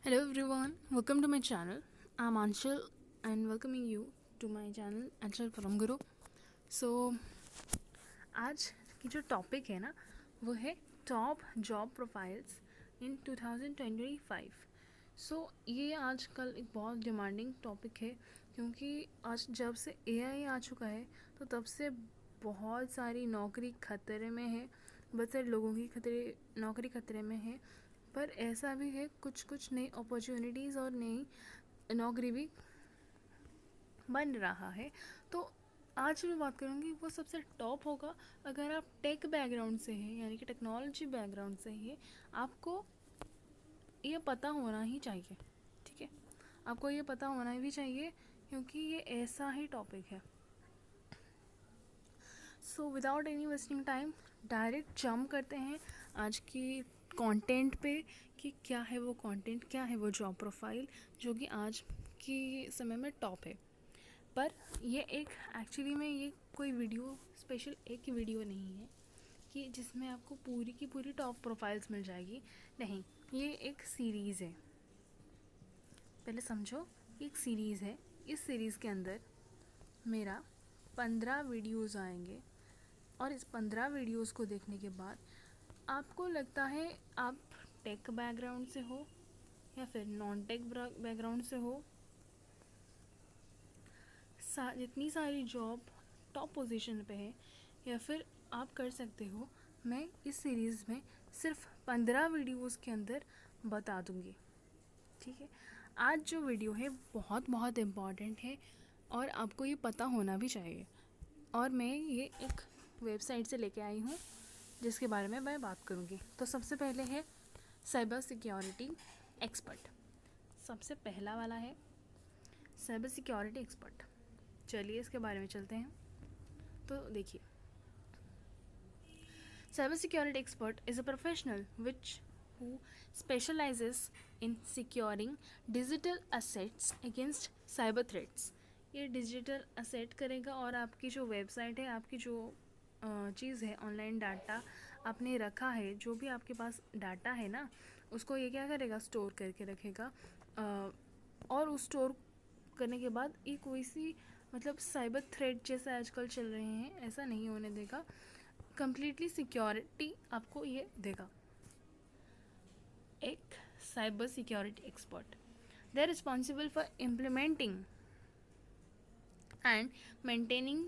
Hello everyone, welcome to my channel. I'm Anshul and welcoming you to my channel Anshul from Guru. So आज की जो topic है ना वो है टॉप जॉब प्रोफाइल्स इन 2025. सो ये आजकल एक बहुत डिमांडिंग टॉपिक है क्योंकि आज जब से एआई आ चुका है तो तब से बहुत सारी नौकरी खतरे में है. बहुत सारे लोगों की नौकरी खतरे में है. पर ऐसा भी है कुछ कुछ नई अपॉर्चुनिटीज़ और नई नौकरी भी बन रहा है. तो आज मैं बात करूँगी वो सबसे टॉप होगा अगर आप टेक बैकग्राउंड से हैं यानी कि टेक्नोलॉजी बैकग्राउंड से हैं. आपको ये पता होना ही चाहिए. ठीक है, आपको ये पता होना भी चाहिए क्योंकि ये ऐसा ही टॉपिक है. So without any wasting time direct jump करते हैं आज की कंटेंट पे कि क्या है वो कंटेंट, क्या है वो जॉब प्रोफाइल जो कि आज की समय में टॉप है. पर ये एक एक्चुअली में ये कोई वीडियो स्पेशल एक वीडियो नहीं है कि जिसमें आपको पूरी की पूरी टॉप प्रोफाइल्स मिल जाएगी. नहीं, ये एक सीरीज़ है. पहले समझो, एक सीरीज़ है. इस सीरीज़ के अंदर मेरा 15 वीडियोज़ आएंगे और इस 15 वीडियोज़ को देखने के बाद आपको लगता है आप टेक बैकग्राउंड से हो या फिर नॉन टेक बैकग्राउंड से हो, जितनी सारी जॉब टॉप पोजीशन पे है या फिर आप कर सकते हो, मैं इस सीरीज़ में सिर्फ 15 वीडियोज़ के अंदर बता दूँगी. ठीक है, आज जो वीडियो है बहुत बहुत इम्पॉर्टेंट है और आपको ये पता होना भी चाहिए. और मैं ये एक वेबसाइट से लेके आई हूँ जिसके बारे में मैं बात करूँगी. तो सबसे पहले है साइबर सिक्योरिटी एक्सपर्ट. सबसे पहला वाला है साइबर सिक्योरिटी एक्सपर्ट. चलिए इसके बारे में चलते हैं. तो देखिए, cyber security expert is a professional which who specializes in securing digital assets against cyber threats. ये डिजिटल असेट करेगा और आपकी जो वेबसाइट है, आपकी जो चीज़ है, ऑनलाइन डाटा आपने रखा है, जो भी आपके पास डाटा है ना, उसको ये क्या करेगा, स्टोर करके रखेगा. और उस स्टोर करने के बाद ये कोई सी मतलब साइबर थ्रेट जैसे आजकल चल रहे हैं ऐसा नहीं होने देगा. कंप्लीटली सिक्योरिटी आपको ये देगा. एक cyber security expert, they are responsible for implementing and maintaining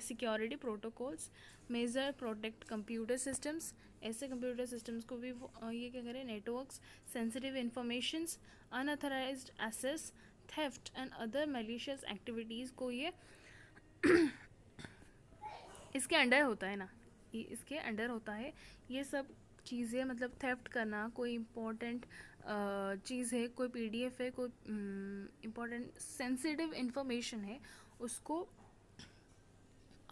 security protocols, measure protect computer systems. ऐसे कंप्यूटर सिस्टम्स को भी ये क्या करें, networks, sensitive informations, unauthorised access, theft and other malicious activities को ये इसके अंडर होता है ना, ये इसके अंडर होता है. ये सब चीज़ें मतलब थेफ्ट करना, कोई इम्पोर्टेंट चीज़ है, कोई पीडीएफ है, कोई इम्पोर्टेंट सेंसिटिव इंफॉर्मेशन है, उसको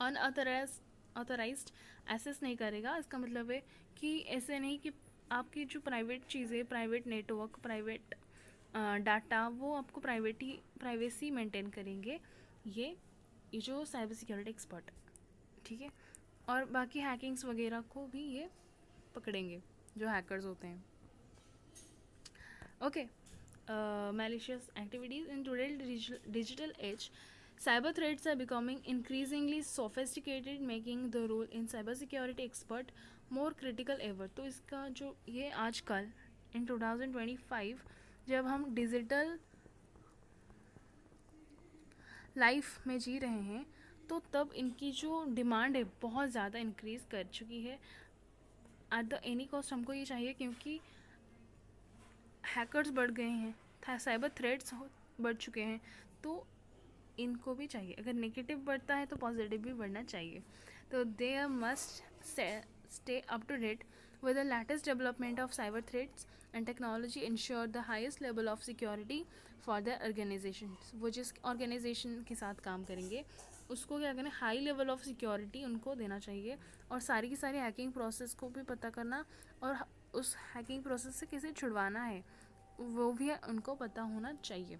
अनऑथराइज्ड एक्सेस नहीं करेगा. इसका मतलब है कि ऐसे नहीं कि आपकी जो प्राइवेट चीज़ें, प्राइवेट नेटवर्क, प्राइवेट डाटा, वो आपको प्राइवेसी मेंटेन करेंगे ये जो साइबर सिक्योरिटी एक्सपर्ट. ठीक है, और बाकी हैकिंग्स वगैरह को भी ये पकड़ेंगे जो हैकर्स होते हैं. Okay, malicious activities in today's digital age, cyber threats are becoming increasingly sophisticated, making the role in cybersecurity expert more critical ever. तो इसका जो ये आजकल in 2025 जब हम डिजिटल लाइफ में जी रहे हैं तो तब इनकी जो डिमांड है बहुत ज़्यादा इंक्रीज़ कर चुकी है. एट द एनी कॉस्ट हमको ये चाहिए क्योंकि हैकर्स बढ़ गए हैं, साइबर थ्रेट्स बढ़ चुके हैं, तो इनको भी चाहिए. अगर नेगेटिव बढ़ता है तो पॉजिटिव भी बढ़ना चाहिए. तो they must stay up to date with the latest development of cyber threats and technology ensure the highest level of security for their organizations. वो जिस ऑर्गेनाइजेशन के साथ काम करेंगे उसको क्या करना, हाई लेवल ऑफ सिक्योरिटी उनको देना चाहिए. और सारी की सारी हैकिंग प्रोसेस को भी पता करना और उस हैकिंग प्रोसेस से कैसे छुड़वाना है वो भी उनको पता होना चाहिए.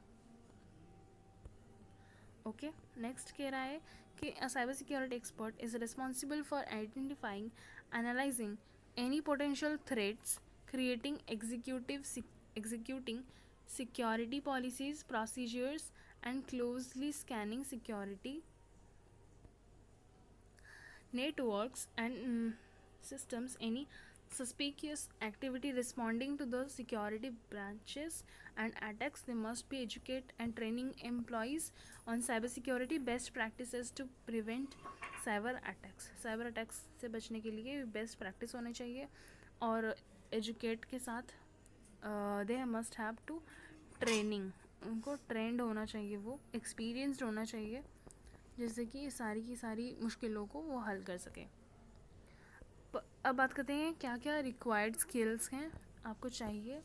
ओके, नेक्स्ट कह रहा है कि a cyber security expert is responsible for identifying, analysing any potential threats, creating executing security policies, procedures, and closely scanning security networks and systems. Any suspicious activity, responding to the security branches and attacks, they must be educate and training employees on cybersecurity best practices to prevent cyber attacks से बचने के लिए best practice होने चाहिए. और educate के साथ they must have to training, उनको ट्रेंड होना चाहिए, वो एक्सपीरियंसड होना चाहिए, जैसे कि सारी की सारी मुश्किलों को वो हल कर सके. अब बात करते हैं क्या क्या रिक्वायर्ड स्किल्स हैं आपको चाहिए.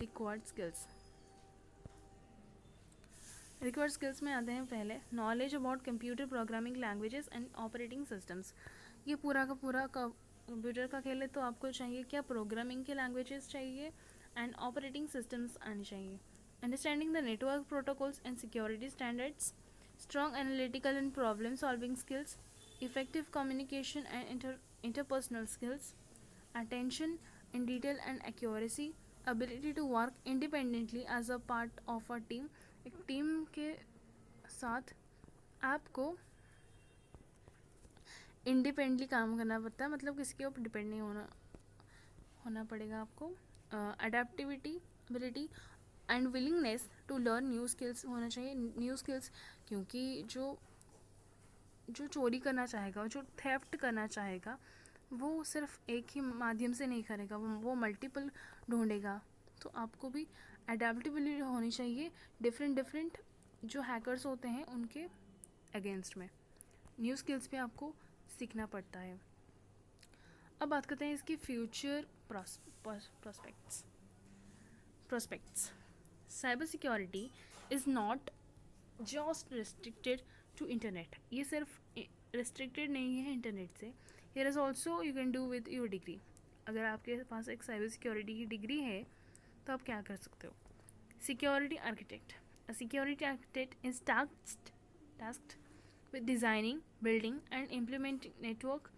रिक्वायर्ड स्किल्स में आते हैं पहले knowledge about computer programming languages and operating systems. ये पूरा का पूरा कंप्यूटर का खेल है, तो आपको चाहिए क्या, प्रोग्रामिंग के लैंग्वेजेस चाहिए एंड ऑपरेटिंग सिस्टम्स आनी चाहिए. Understanding the network protocols and security standards, strong analytical and problem solving skills, effective communication and interpersonal skills, attention in detail and accuracy, ability to work independently as a part of a team. एक team के साथ आपको independently काम करना पड़ता है, मतलब किसी के ऊपर डिपेंड नहीं होना पड़ेगा आपको. Adaptivity, ability and willingness to learn new skills होना चाहिए. न्यू स्किल्स, क्योंकि जो चोरी करना चाहेगा, जो थेफ्ट करना चाहेगा, वो सिर्फ एक ही माध्यम से नहीं करेगा, वो मल्टीपल ढूंढेगा. तो आपको भी अडेप्टेबिलिटी होनी चाहिए डिफरेंट जो हैकर्स होते हैं उनके अगेंस्ट में. न्यू स्किल्स पे आपको सीखना पड़ता है. अब बात करते हैं इसकी future prospects. Cyber security is not just restricted to internet. ये सिर्फ रिस्ट्रिक्टेड नहीं है इंटरनेट से. Here is also you can do with your degree. अगर आपके पास एक साइबर सिक्योरिटी की डिग्री है तो आप क्या कर सकते हो. Security architect. A security architect is tasked with designing, building and implementing network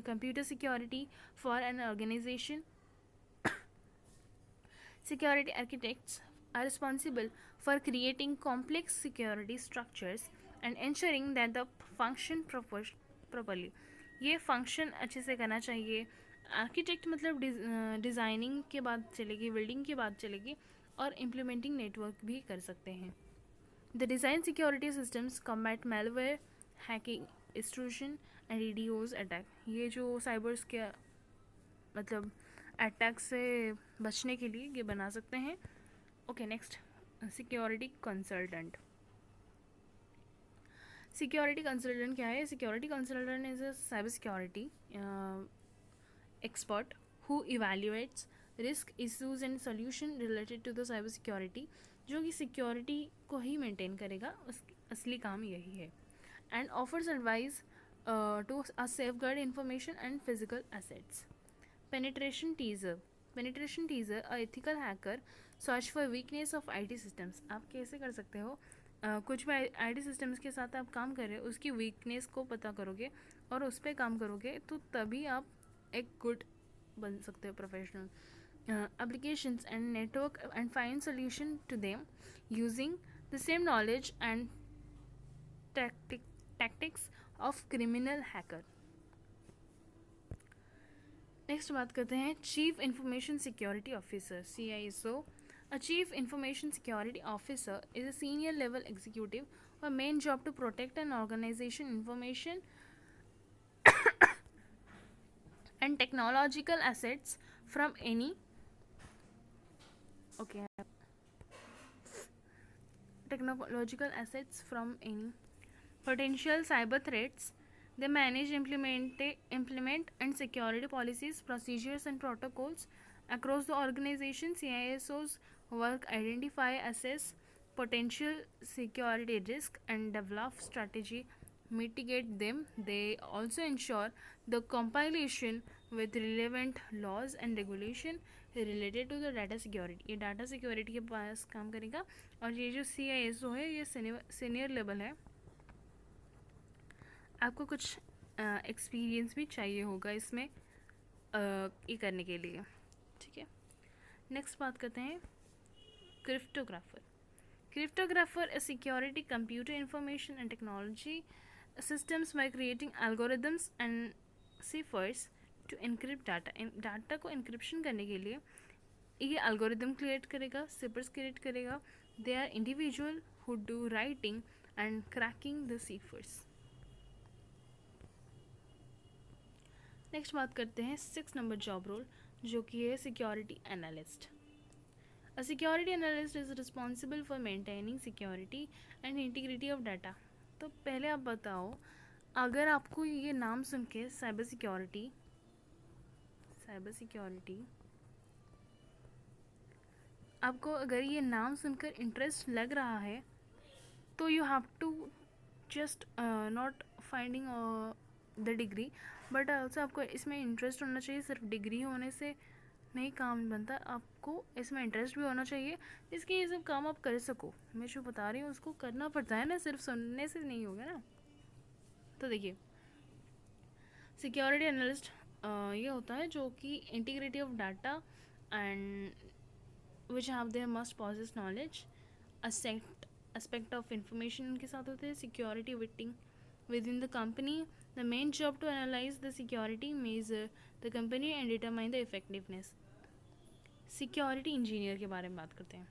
computer security for an organization. Security architects are responsible for creating complex security structures and ensuring that the function properly. ये function अच्छे से करना चाहिए. Architect मतलब designing के बाद चलेगी, building के बाद चलेगी, और इम्प्लीमेंटिंग नेटवर्क भी कर सकते हैं. The design security systems combat malware, hacking, extrusion and DDoS attack. ये जो साइबर्स के मतलब अटैक से बचने के लिए ये बना सकते हैं. Okay, next security consultant. Security consultant क्या है. Security consultant is a cyber security expert who evaluates risk, issues and solution related to the cyber security. जो कि सिक्योरिटी को ही मेंटेन करेगा, उसकी असली काम यही है. And offers advice to safeguard information and physical assets. Penetration teaser, a ethical hacker search for weakness of IT systems. आप कैसे कर सकते हो, कुछ भी IT सिस्टम्स के साथ आप काम कर रहे हो, उसकी वीकनेस को पता करोगे और उस पर काम करोगे, तो तभी आप एक गुड बन सकते हो professional. Applications and network and find solution to them using the same knowledge and tactics of criminal hacker. Next बात करते हैं chief information security officer, CISO. A chief information security officer is a senior level executive whose main job to protect an organization information and technological assets from any potential cyber threats. They manage, implement and security policies, procedures and protocols across the organization. CISOs work identify, assess potential security risk and develop strategy mitigate them. They also ensure the compilation with relevant laws and regulation related to the data security. ये data security के पास काम करेगा. और ये जो CISO है ये senior level है. आपको कुछ एक्सपीरियंस भी चाहिए होगा इसमें ये करने के लिए. ठीक है, नेक्स्ट बात करते हैं Cryptographer. Cryptographer is security, computer information and technology systems by creating algorithms and ciphers to encrypt data. Data को encryption करने के लिए ये algorithm create करेगा, ciphers create करेगा. They are individual who do writing and cracking the ciphers. Next बात करते हैं 6 नंबर जॉब रोल, जो कि है security analyst. A security analyst is responsible for maintaining security and integrity of data. तो पहले आप बताओ, अगर आपको ये नाम सुन के साइबर सिक्योरिटी आपको अगर ये नाम सुनकर इंटरेस्ट लग रहा है तो you have to just not finding the degree, but also आपको इसमें इंटरेस्ट होना चाहिए. सिर्फ डिग्री होने से नहीं काम बनता, आपको इसमें इंटरेस्ट भी होना चाहिए जिसके ये सब काम आप कर सको. मैं जो बता रही हूँ उसको करना पड़ता है ना, सिर्फ सुनने से नहीं होगा ना. तो देखिए, सिक्योरिटी एनालिस्ट ये होता है जो कि integrity of data and which have their must possess knowledge aspect of information उनके साथ होते हैं. Security vetting within the company. The main job to analyse the security, measure the company and determine the effectiveness. Security engineer के बारे में बात करते हैं.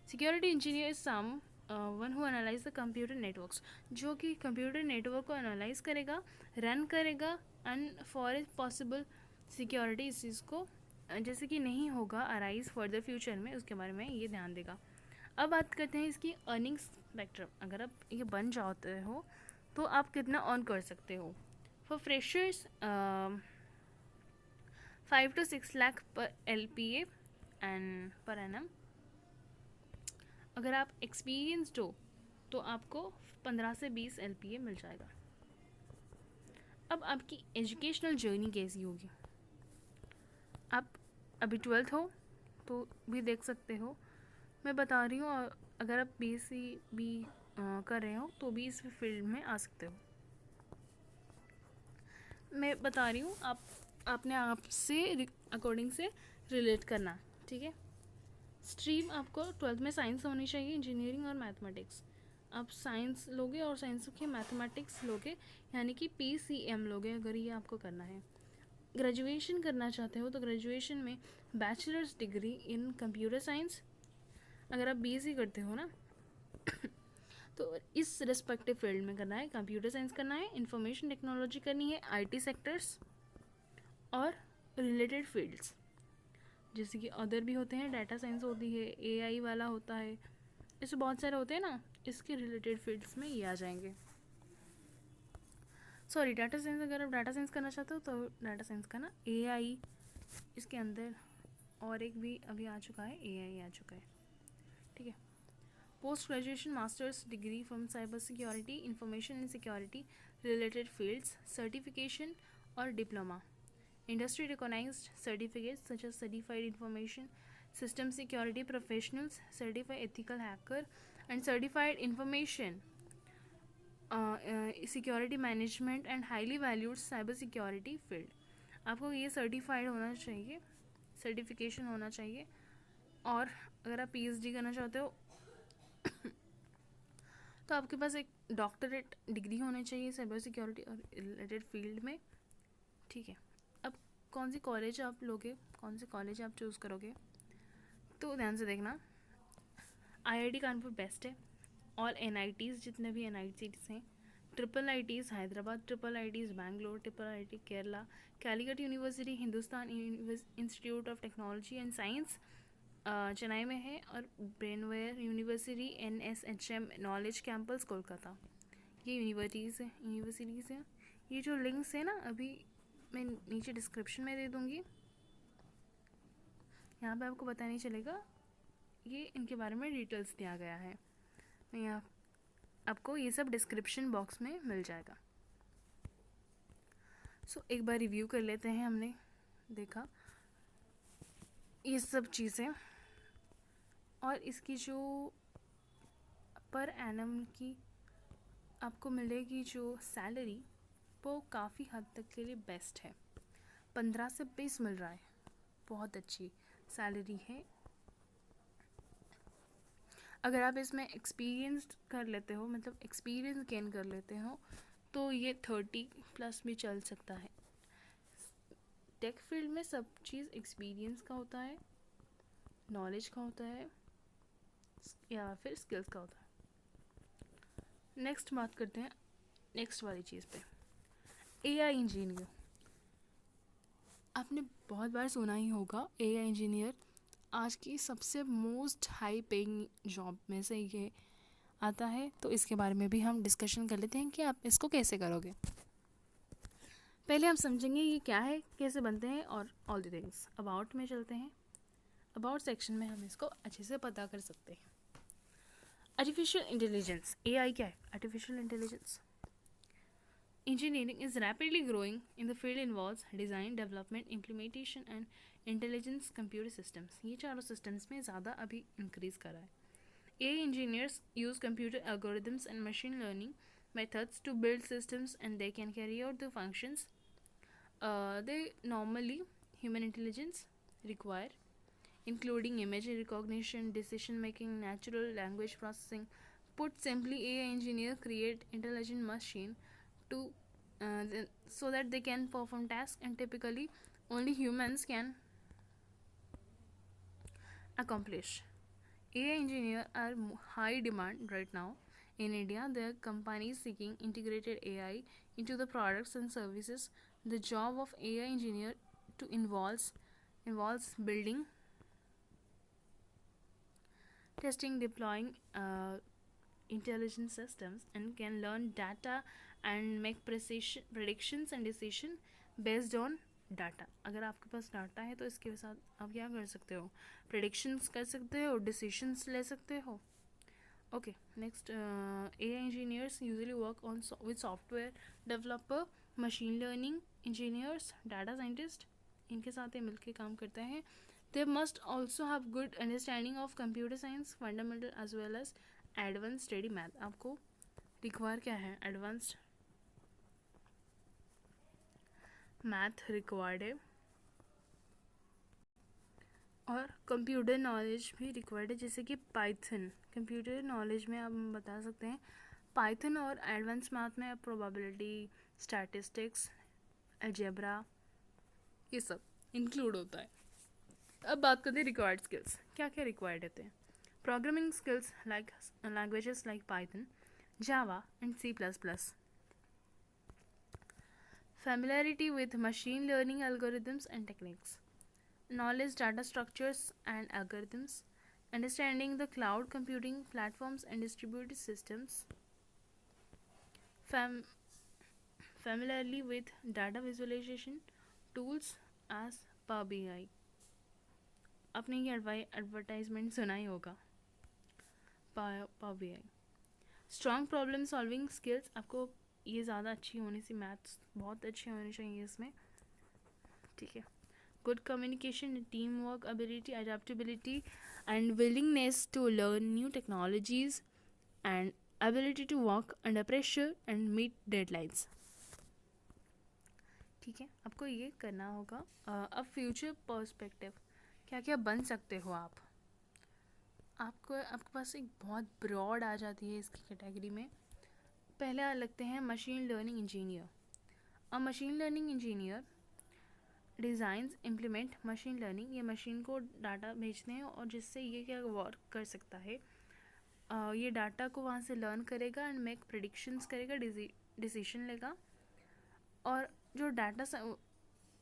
Security engineer is someone who analyse the computer networks, जो कि computer network को analyse करेगा, रन करेगा and for a possible security इस चीज़ को जैसे कि नहीं होगा अराइज फर्दर फ्यूचर में, उसके बारे में ये ध्यान देगा. अब बात करते हैं इसकी अर्निंग स्पेक्ट्रम. अगर आप ये बन जाते हो तो आप कितना अर्न कर सकते हो. फॉर फ्रेशर्स 5 to 6 लाख पर LPA एंड पर एनम. अगर आप एक्सपीरियंसड हो तो आपको 15 से 20 LPA मिल जाएगा. अब आपकी एजुकेशनल जर्नी कैसी होगी. आप अभी 12th हो तो भी देख सकते हो, मैं बता रही हूँ. अगर आप BSc भी कर रहे हो तो भी इस फील्ड में आ सकते हो. मैं बता रही हूँ, आप अपने आप से अकॉर्डिंग से रिलेट करना, ठीक है. स्ट्रीम आपको 12th में साइंस होनी चाहिए, इंजीनियरिंग और मैथमेटिक्स. आप साइंस लोगे और साइंस के मैथमेटिक्स लोगे, यानी कि PCM लोगे अगर ये आपको करना है. ग्रेजुएशन करना चाहते हो तो ग्रेजुएशन में bachelors degree in computer science. अगर आप BSc करते हो ना तो इस रिस्पेक्टिव फील्ड में करना है. कंप्यूटर साइंस करना है, इंफॉर्मेशन टेक्नोलॉजी करनी है, IT सेक्टर्स और रिलेटेड फील्ड्स जैसे कि अदर भी होते हैं. डाटा साइंस होती है, AI वाला होता है, इससे बहुत सारे होते हैं ना, इसके रिलेटेड फील्ड्स में ये आ जाएंगे. Sorry, data science. अगर आप डाटा साइंस करना चाहते हो तो डाटा साइंस का ना AI इसके अंदर, और एक भी अभी आ चुका है, AI आ चुका है, ठीक है. Post graduation masters degree from cyber security, information and security related fields, certification और diploma. Industry recognized certificates such as Certified Information System Security Professionals, Certified Ethical Hacker and Certified Information Security Management and highly valued cyber security field. आपको ये certified होना चाहिए, certification होना चाहिए. और अगर आप PhD करना चाहते हो तो आपके पास एक डॉक्टरेट डिग्री होनी चाहिए साइबर सिक्योरिटी और रिलेटेड फील्ड में, ठीक है. कौन सी कॉलेज आप लोगे, कौन से कॉलेज आप चूज़ करोगे तो ध्यान से देखना. IIT कानपुर बेस्ट है. और NITs जितने भी NITs हैं, IIITs Hyderabad, IIITs Bangalore, IIIT Kerala, Calicut university, Hindustan institute of technology and science Chennai में है, और Brainware university NSHM knowledge campus Kolkata. ये यूनिवर्सिटीज़ हैं. ये जो लिंक्स हैं ना अभी मैं नीचे डिस्क्रिप्शन में दे दूँगी. यहाँ पे आपको पता नहीं चलेगा, ये इनके बारे में डिटेल्स दिया गया है. मैं यहाँ आपको ये सब डिस्क्रिप्शन बॉक्स में मिल जाएगा. सो एक बार रिव्यू कर लेते हैं. हमने देखा ये सब चीज़ें, और इसकी जो पर एनम की आपको मिलेगी जो सैलरी, वो काफ़ी हद तक के लिए बेस्ट है. 15 से 20 मिल रहा है, बहुत अच्छी सैलरी है. अगर आप इसमें एक्सपीरियंस कर लेते हो, मतलब एक्सपीरियंस गेन कर लेते हो, तो ये 30+ भी चल सकता है। टेक फील्ड में सब चीज़ एक्सपीरियंस का होता है, नॉलेज का होता है, या फिर स्किल्स का होता है। नेक्स्ट बात करते हैं नेक्स्ट वाली चीज़ पे, एआई इंजीनियर। आपने बहुत बार सुना ही होगा एआई इंजीनियर आज की सबसे मोस्ट हाई पेइंग जॉब में से ये आता है। तो इसके बारे में भी हम डिस्कशन कर लेते हैं कि आप इसको कैसे करोगे। पहले हम समझेंगे ये क्या है, कैसे बनते हैं, और ऑल द थिंग्स। अबाउट में चलते हैं। अबाउट सेक्शन में हम इसको अच्छे से पता कर सकते हैं। आर्टिफिशियल इंटेलिजेंस, एआई क्या है? Artificial intelligence engineering is rapidly growing in the field involves design, development, implementation and intelligence computer systems. ये चारों systems में ज़्यादा अभी increase कर रहा है। AI engineers use computer algorithms and machine learning methods to build systems, and they can carry out the functions they normally human intelligence require, including image recognition, decision making, natural language processing. Put simply, AI engineer create intelligent machine to so that they can perform tasks and typically only humans can accomplish. AI engineers are high demand right now. In India, there are companies seeking integrated AI into the products and services. The job of AI engineer to involves building, testing, deploying intelligent systems, and can learn data and make predictions and decision based on data. अगर आपके पास data है तो इसके साथ आप क्या कर सकते हो? प्रेडिक्शंस कर सकते हो, डिसीजंस ले सकते हो। Okay, next, AI engineers usually work on with software developer, machine learning engineers, data scientist, इनके साथ ये मिलकर काम करते हैं। They must also have good understanding of computer science fundamental as well as advance study math. आपको require क्या है? एडवांस्ड मैथ रिक्वायर्ड है, और कंप्यूटर नॉलेज भी रिक्वायर्ड है, जैसे कि पाइथन। कंप्यूटर नॉलेज में हम बता सकते हैं पाइथन, और एडवांस मैथ में प्रोबेबिलिटी, स्टैटिस्टिक्स, अलजेब्रा, ये सब इंक्लूड होता है। अब बात करते हैं रिक्वायर्ड स्किल्स। क्या क्या रिक्वायर्ड होते हैं? Programming skills like languages like Python, Java and C++। Familiarity with machine learning algorithms and techniques. Knowledge data structures and algorithms. Understanding the cloud computing platforms and distributed systems. Familiarly with data visualization tools as Power BI. आपने ये advertisement सुना ही होगा, Power BI. Strong problem solving skills, आपको ये ज़्यादा अच्छी होनी सी, maths बहुत अच्छी होनी चाहिए इसमें, ठीक है। Good communication, team work ability, adaptability and willingness to learn new technologies, and ability to work under pressure and meet deadlines. ठीक है, आपको ये करना होगा। अब फ्यूचर पर्सपेक्टिव, क्या क्या बन सकते हो आप? आपके पास एक बहुत ब्रॉड आ जाती है इसकी कैटेगरी में। पहले लगते हैं मशीन लर्निंग इंजीनियर। अ machine learning engineer designs implement machine learning, ये मशीन को डाटा भेजते हैं और जिससे ये क्या वर्क कर सकता है, ये डाटा को वहाँ से लर्न करेगा एंड मेक प्रेडिक्शंस करेगा, डिसीजन लेगा। और जो डाटा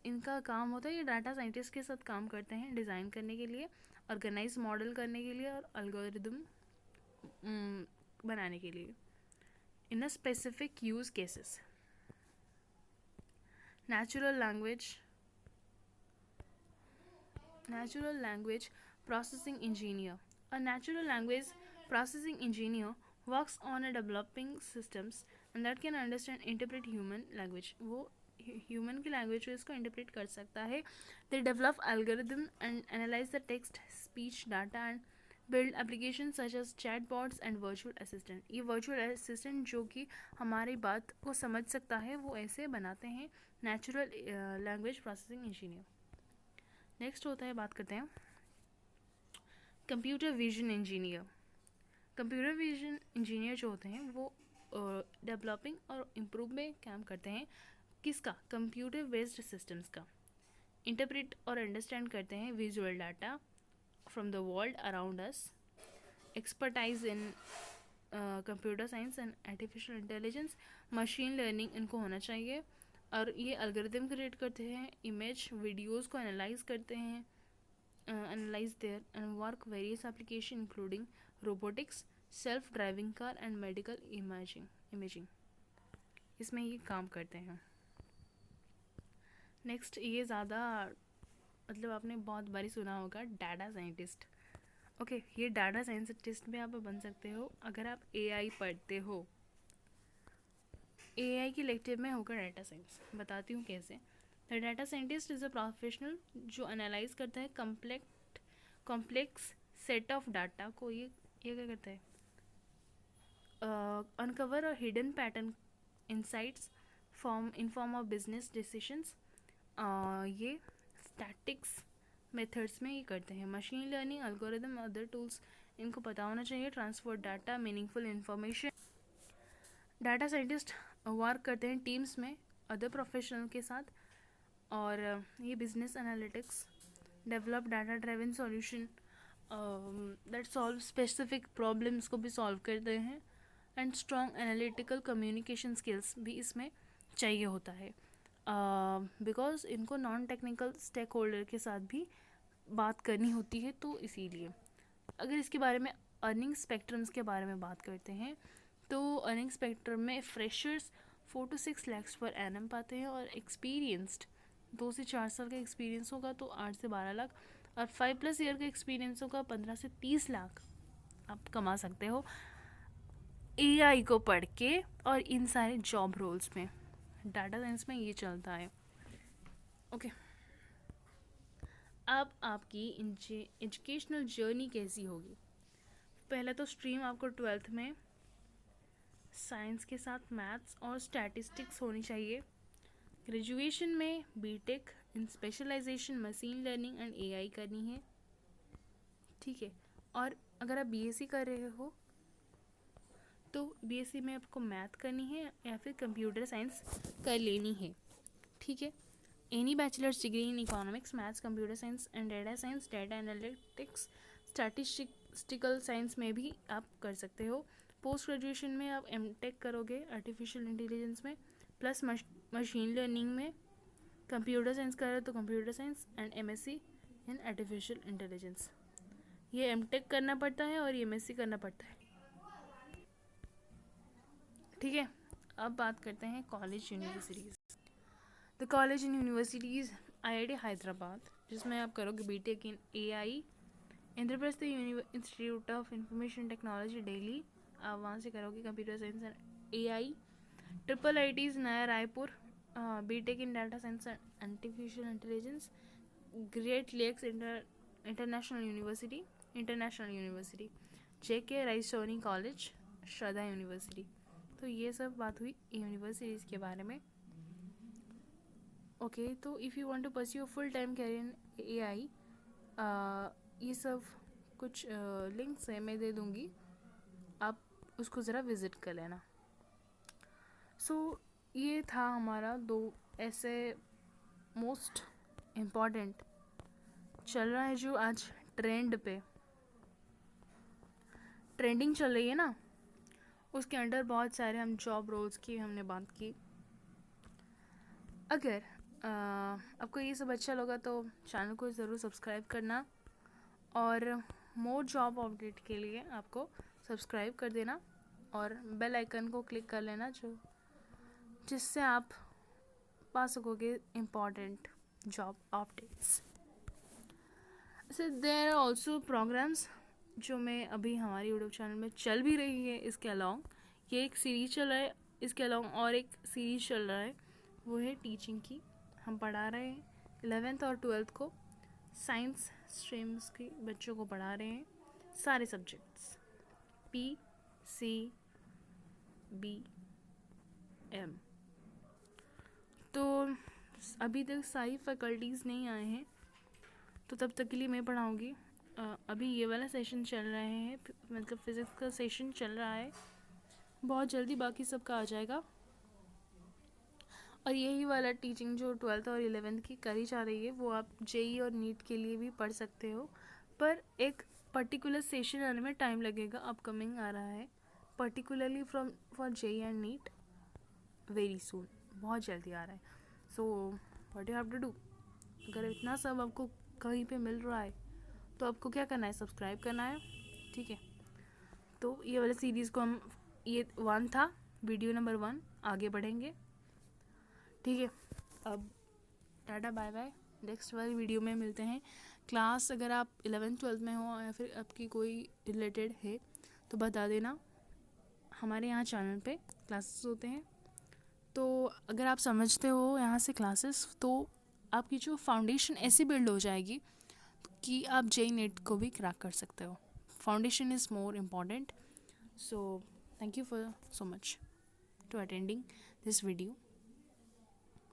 इनका काम होता है, ये डाटा साइंटिस्ट के साथ काम करते हैं डिज़ाइन करने के लिए, ऑर्गेनाइज मॉडल करने के लिए, और एल्गोरिदम बनाने के लिए in a specific use cases. Natural language processing engineer. A natural language processing engineer works on a developing systems and that can understand interpret human language. वो human की language को इसको interpret कर सकता है. They develop algorithm and analyze the text, speech, data and build applications such as chatbots and virtual assistant. ये virtual assistant जो कि हमारी बात को समझ सकता है, वो ऐसे बनाते हैं natural language processing engineer. Next होता है, बात करते हैं computer vision engineer. Computer vision engineer जो होते हैं वो डेवलपिंग और इम्प्रूव में काम करते हैं। किसका? कंप्यूटर बेस्ड सिस्टम्स का। इंटरप्रेट और अंडरस्टैंड करते हैं visual data from the world around us. Expertise in computer science and artificial intelligence, machine learning इनको होना चाहिए। और ये एल्गोरिथम क्रिएट करते हैं, इमेज वीडियोस को एनालाइज करते हैं, analyse there and work various application including robotics, self driving car and medical imaging. इसमें ये काम करते हैं। नेक्स्ट, ये ज़्यादा मतलब आपने बहुत बारी सुना होगा डाटा साइंटिस्ट। ओके, ये डाटा साइंटिस्ट में आप बन सकते हो अगर आप एआई पढ़ते हो। एआई की इलेक्टिव में होगा डाटा साइंस। बताती हूँ कैसे। The data scientist is a professional जो एनालाइज करता है कॉम्प्लेक्स सेट ऑफ डाटा को। ये क्या करता है? अनकवर और hidden pattern insights in form of business decisions. ये स्टैटिक्स मेथड्स में ये करते हैं। Machine learning algorithm other tools इनको पता होना चाहिए। Transfer data meaningful information. Data scientist work करते हैं टीम्स में अदर प्रोफेशनल के साथ। और ये business analytics develop data driven solution that solve specific problems को भी सॉल्व करते हैं। And strong analytical communication skills भी इसमें चाहिए होता है, बिकॉज इनको नॉन टेक्निकल स्टेक होल्डर के साथ भी बात करनी होती है। तो इसीलिए अगर इसके बारे में अर्निंग स्पेक्ट्रम्स के बारे में बात करते हैं तो अर्निंग स्पेक्ट्रम में freshers 4 to 6 lakhs per annum पाते हैं और एक्सपीरियंस्ड 2 से 4 साल का एक्सपीरियंस होगा तो 8 से 12 लाख, और 5+ ईयर का एक्सपीरियंस होगा 15 से 30 लाख आप कमा सकते हो एआई को पढ़ के। और इन सारे जॉब रोल्स में डाटा साइंस में ये चलता है। ओके, अब आपकी एजुकेशनल जर्नी कैसी होगी? पहले तो स्ट्रीम आपको 12th में साइंस के साथ मैथ्स और स्टैटिस्टिक्स होनी चाहिए। ग्रेजुएशन में BTech in specialisation machine learning and AI करनी है, ठीक है। और अगर आप बीएससी कर रहे हो तो बीएससी में आपको मैथ करनी है या फिर कंप्यूटर साइंस कर लेनी है, ठीक है। Any bachelors degree in economics, maths, computer science and data science, data analytics, statistical science में भी आप कर सकते हो। पोस्ट ग्रेजुएशन में आप एमटेक करोगे आर्टिफिशियल इंटेलिजेंस में, प्लस मशीन लर्निंग में। कंप्यूटर साइंस कर रहे हो तो computer science and MSc in artificial intelligence. ये एमटेक करना पड़ता है और एमएससी करना पड़ता है, ठीक है। अब बात करते हैं college universities. The college and universities IIT Hyderabad, जिसमें आप करोगे BTech in AI. Indraprastha institute of information technology Delhi, आप वहाँ से करोगे computer science and AI. Triple ITs Naya Raipur, BTech in data science and artificial intelligence. Great lakes international university, JK Raisoni college, Shraddha university. तो ये सब बात हुई यूनिवर्सिटीज़ के बारे में। ओके, तो if you want to pursue full time career in AI, ये सब कुछ लिंक्स है मैं दे दूँगी, आप उसको ज़रा विज़िट कर लेना। सो ये था हमारा 2 ऐसे मोस्ट इम्पॉर्टेंट चल रहा है जो आज ट्रेंडिंग चल रही है ना, उसके अंडर बहुत सारे हम जॉब रोल्स की हमने बात की। अगर आपको ये सब अच्छा लगा तो चैनल को ज़रूर सब्सक्राइब करना, और मोर जॉब अपडेट के लिए आपको सब्सक्राइब कर देना और बेल आइकन को क्लिक कर लेना, जिससे आप पा सकोगे important job updates. So there are also programmes जो मैं अभी हमारे यूट्यूब चैनल में चल भी रही है। इसके अलावा ये एक सीरीज़ चल रहा है, इसके अलावा और एक सीरीज़ चल रहा है, वो है टीचिंग की। हम पढ़ा रहे हैं 11th और 12th को, साइंस स्ट्रीम्स के बच्चों को पढ़ा रहे हैं सारे सब्जेक्ट्स, PCBM। तो अभी तक सारी फैकल्टीज़ नहीं आए हैं, तो तब तक के लिए मैं पढ़ाऊँगी। अभी ये वाला सेशन चल रहे हैं, मतलब फिज़िक्स का सेशन चल रहा है, बहुत जल्दी बाकी सबका आ जाएगा। और यही वाला टीचिंग जो 12th और 11th की करी जा रही है वो आप जेई और नीट के लिए भी पढ़ सकते हो, पर एक पर्टिकुलर सेशन आने में टाइम लगेगा। अपकमिंग आ रहा है particularly from for JEE and NEET very soon, बहुत जल्दी आ रहा है। So what you have to do, अगर इतना सब आपको कहीं पे मिल रहा है तो आपको क्या करना है, सब्सक्राइब करना है, ठीक है। तो ये वाले सीरीज़ को हम, ये 1 था, वीडियो नंबर 1, आगे बढ़ेंगे, ठीक है। अब टाटा बाय बाय, नेक्स्ट वाली वीडियो में मिलते हैं। क्लास अगर आप 11th 12th में हो या फिर आपकी कोई रिलेटेड है तो बता देना, हमारे यहाँ चैनल पे क्लासेस होते हैं। तो अगर आप समझते हो यहाँ से क्लासेस, तो आपकी जो फाउंडेशन ऐसी बिल्ड हो जाएगी कि आप जेई नेट को भी क्रैक कर सकते हो। Foundation is more important. So thank you for so much to attending this video.